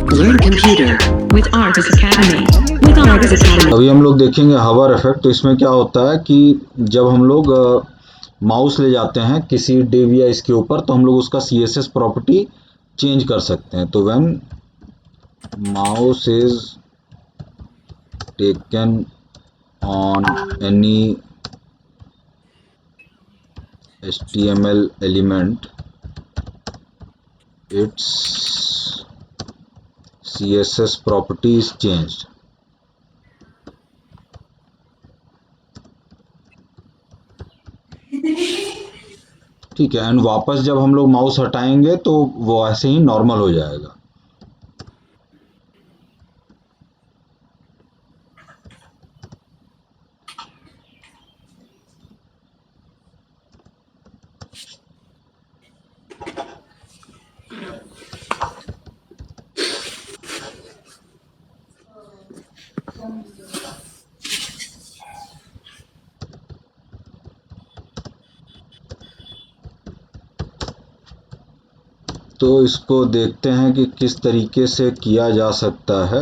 Learn computer with Argus Academy. With Argus Academy. अभी हम लोग देखेंगे हवर इफेक्ट। तो इसमें क्या होता है कि जब हम लोग माउस ले जाते हैं किसी डिव या इसके ऊपर, तो हम लोग उसका CSS प्रॉपर्टी चेंज कर सकते हैं। तो when mouse is taken on any HTML element, its CSS property is changed। ठीक है, एंड वापस जब हम लोग माउस हटाएंगे तो वो ऐसे ही नॉर्मल हो जाएगा। तो इसको देखते हैं कि किस तरीके से किया जा सकता है।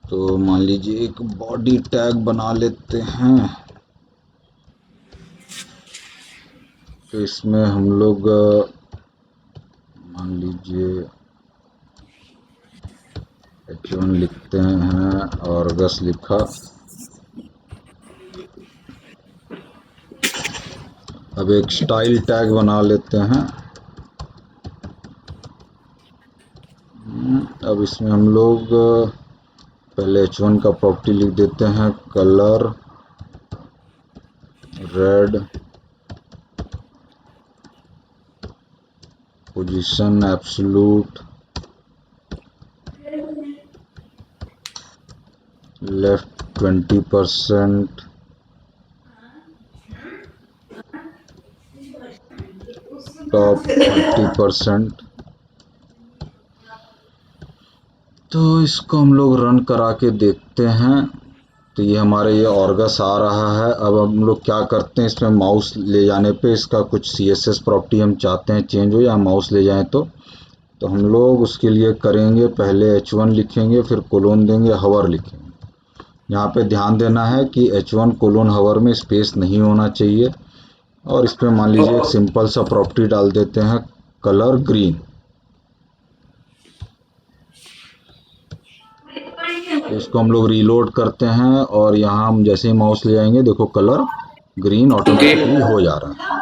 तो मान लीजिए एक बॉडी टैग बना लेते हैं। तो इसमें हम लोग मान लीजिए H1 लिखते हैं और Argus लिखा। अब एक स्टाइल टैग बना लेते हैं। अब इसमें हम लोग पहले H1 का प्रॉपर्टी लिख देते हैं, colour red, position absolute, left 20%, top 30%। तो इसको हम लोग रन करा के देखते हैं। तो ये हमारे ये Argus आ रहा है। अब हम लोग क्या करते हैं, इसमें माउस ले जाने पे इसका कुछ CSS प्रॉपर्टी हम चाहते हैं चेंज हो, या माउस ले जाएं तो हम लोग उसके लिए करेंगे, पहले H1 लिखेंगे, फिर कोलोन देंगे, हवर लिखेंगे। यहाँ पे ध्यान देना है कि H1 कोलोन हवर में स्पेस नहीं होना चाहिए। और इस पर मान लीजिए एक सिंपल सा प्रॉपर्टी डाल देते हैं, कलर ग्रीन। तो इसको हम लोग रीलोड करते हैं और यहाँ हम जैसे ही माउस ले जाएंगे, देखो कलर ग्रीन ऑटोमेटिकली हो जा रहा है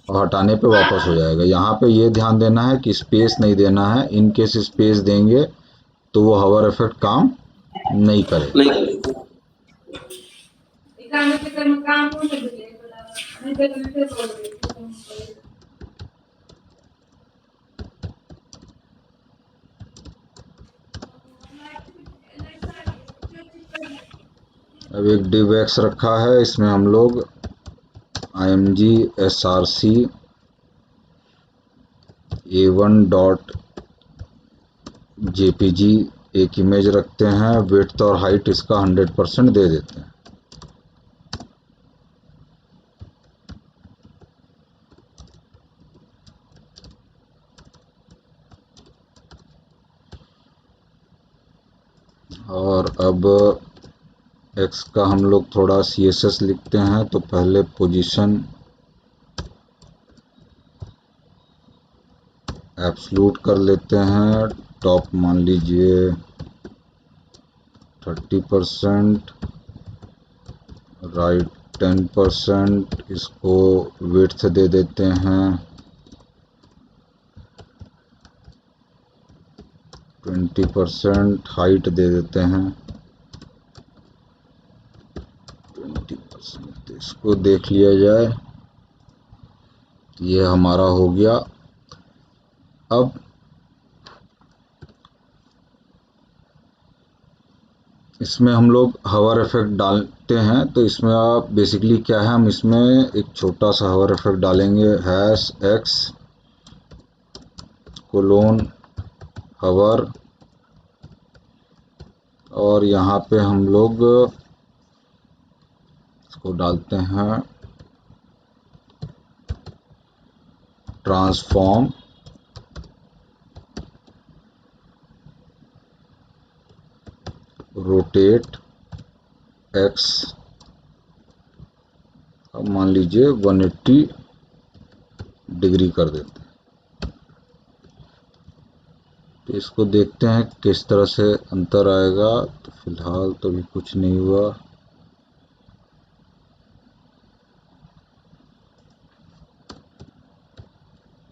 और हटाने पे वापस हो जाएगा। यहाँ पे ये ध्यान देना है कि स्पेस नहीं देना है। इन केस स्पेस देंगे तो वो हवर इफेक्ट काम नहीं करेगा। अब एक div x रखा है, इसमें हम लोग img src a1 dot jpg एक इमेज रखते हैं। विड्थ और हाइट इसका 100% दे देते हैं। और अब x का हम लोग थोड़ा CSS लिखते हैं। तो पहले पोजीशन एब्सोल्यूट कर लेते हैं, टॉप मान लीजिए 30%, राइट 10%, इसको विड्थ दे देते हैं 20%, हाइट दे देते हैं 20%। इसको देख लिया जाए, ये हमारा हो गया। अब इसमें हम लोग हवर इफेक्ट डालते हैं। तो इसमें आप बेसिकली क्या है, हम इसमें एक छोटा सा हवर इफेक्ट डालेंगे, #x कोलोन हवर। और यहाँ पे हम लोग इसको डालते हैं ट्रांसफॉर्म रोटेट एक्स, अब मान लीजिए 180 डिग्री कर देते हैं। तो इसको देखते हैं किस तरह से अंतर आएगा। तो फिलहाल तो अभी कुछ नहीं हुआ।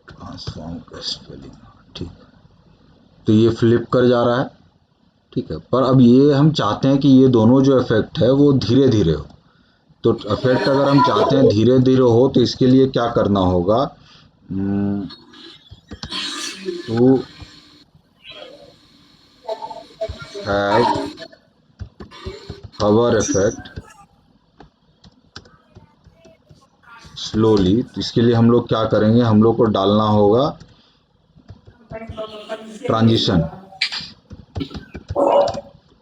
ट्रांसफॉर्म का स्पेलिंग ठीक, तो ये फ्लिप कर जा रहा है, ठीक है। पर अब ये हम चाहते हैं कि ये दोनों जो इफेक्ट है वो धीरे धीरे हो। तो इफेक्ट अगर हम चाहते हैं धीरे धीरे हो तो इसके लिए क्या करना होगा, to have hover effect slowly. तो इसके लिए हम लोग क्या करेंगे, हम लोग को डालना होगा ट्रांजिशन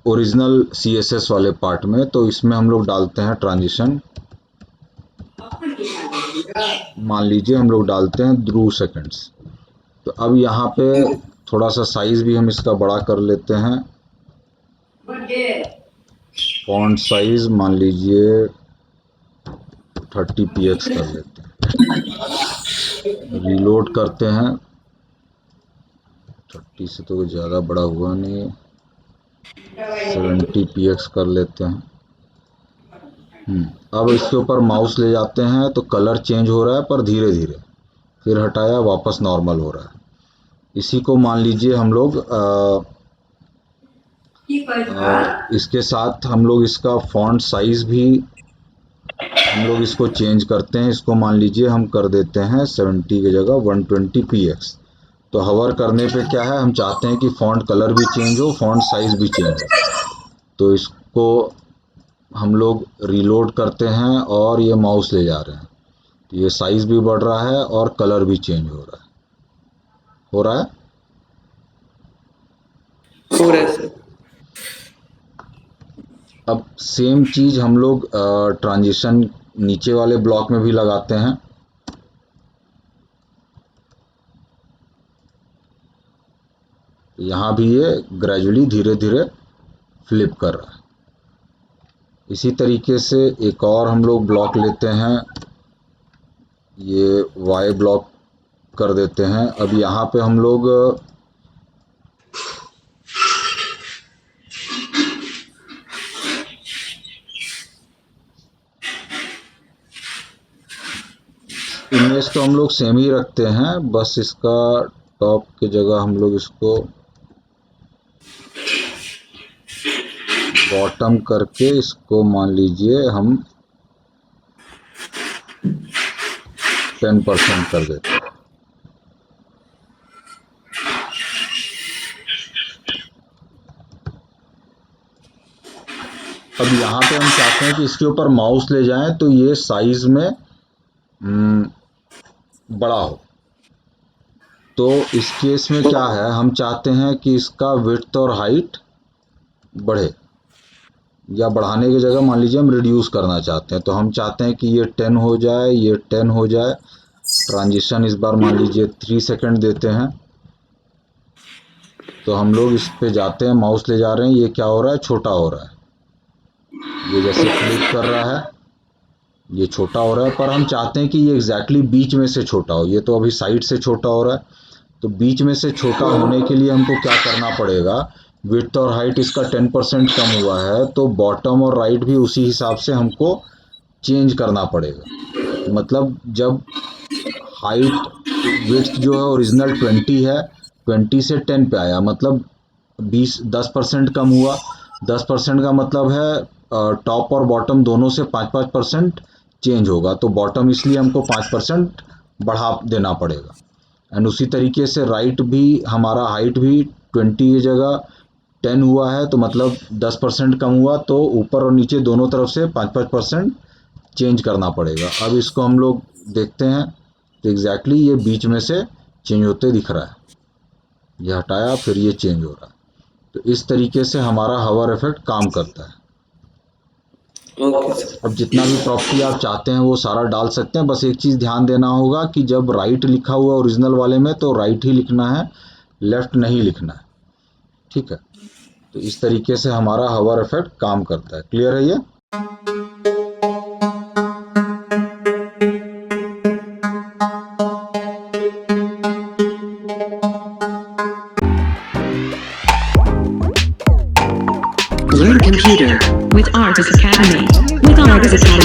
ओरिजिनल CSS वाले पार्ट में। तो इसमें हम लोग डालते हैं ट्रांजिशन, मान लीजिए हम लोग डालते हैं ध्रुव सेकेंड्स। तो अब यहाँ पे थोड़ा सा साइज भी हम इसका बड़ा कर लेते हैं। फॉन्ट साइज मान लीजिए 30 px कर लेते हैं। रीलोड करते हैं, 30 से तो ज़्यादा बड़ा हुआ नहीं, 70 px कर लेते हैं। अब इसके ऊपर माउस ले जाते हैं तो कलर चेंज हो रहा है पर धीरे धीरे, फिर हटाया वापस नॉर्मल हो रहा है। इसी को मान लीजिए हम लोग इसके साथ हम लोग इसका फॉन्ट साइज भी हम लोग इसको चेंज करते हैं। इसको मान लीजिए हम कर देते हैं 70 की जगह 120 px। तो हवर करने पे क्या है, हम चाहते हैं कि फॉन्ट कलर भी चेंज हो, फॉन्ट साइज भी चेंज हो। तो इसको हम लोग रीलोड करते हैं और ये माउस ले जा रहे हैं, तो ये साइज भी बढ़ रहा है और कलर भी चेंज हो रहा है। हो रहा है सर। अब सेम चीज हम लोग ट्रांजिशन नीचे वाले ब्लॉक में भी लगाते हैं। यहाँ भी ये ग्रेजुअली धीरे धीरे फ्लिप कर रहा है। इसी तरीके से एक और हम लोग ब्लॉक लेते हैं, ये वाई ब्लॉक कर देते हैं। अब यहाँ पे हम लोग इमेज तो हम लोग सेम ही रखते हैं, बस इसका टॉप की जगह हम लोग इसको बॉटम करके इसको मान लीजिए हम 10% कर देते हैं। अब यहाँ पे हम चाहते हैं कि इसके ऊपर माउस ले जाएं तो ये साइज में बड़ा हो। तो इस केस में क्या है, हम चाहते हैं कि इसका विड्थ और हाइट बढ़े, या बढ़ाने की जगह मान लीजिए हम रिड्यूस करना चाहते हैं। तो हम चाहते हैं कि ये 10 हो जाए, ये 10 हो जाए। ट्रांजिशन इस बार मान लीजिए 3 सेकंड देते हैं। तो हम लोग इस पे जाते हैं, माउस ले जा रहे हैं, ये क्या हो रहा है, छोटा हो रहा है। ये जैसे क्लिक कर रहा है ये छोटा हो रहा है, पर हम चाहते हैं कि ये एग्जैक्टली बीच में से छोटा हो। ये तो अभी साइड से छोटा हो रहा है, तो बीच में से छोटा होने के लिए हमको क्या करना पड़ेगा, विड्थ और हाइट इसका 10% कम हुआ है तो बॉटम और राइट भी उसी हिसाब से हमको चेंज करना पड़ेगा। मतलब जब हाइट विड्थ जो है ओरिजिनल 20 है, 20 से 10 पे आया, मतलब 10% कम हुआ। 10% का मतलब है टॉप और बॉटम दोनों से 5-5% चेंज होगा। तो बॉटम इसलिए हमको 5% बढ़ा देना पड़ेगा। एंड उसी तरीके से राइट भी हमारा हाइट भी 20 की जगह 10 हुआ है, तो मतलब 10% कम हुआ, तो ऊपर और नीचे दोनों तरफ से 5-5% चेंज करना पड़ेगा। अब इसको हम लोग देखते हैं तो एग्जैक्टली ये बीच में से चेंज होते दिख रहा है। ये हटाया फिर ये चेंज हो रहा है। तो इस तरीके से हमारा हवर इफेक्ट काम करता है। Okay sir. अब जितना भी प्रॉपर्टी आप चाहते हैं वो सारा डाल सकते हैं। बस एक चीज़ ध्यान देना होगा कि जब राइट लिखा हुआ ओरिजिनल वाले में तो राइट ही लिखना है, लेफ्ट नहीं लिखना है, ठीक है। तो इस तरीके से हमारा हवर इफेक्ट काम करता है। क्लियर है ये? Learn computer with Argus Academy. With Argus Academy.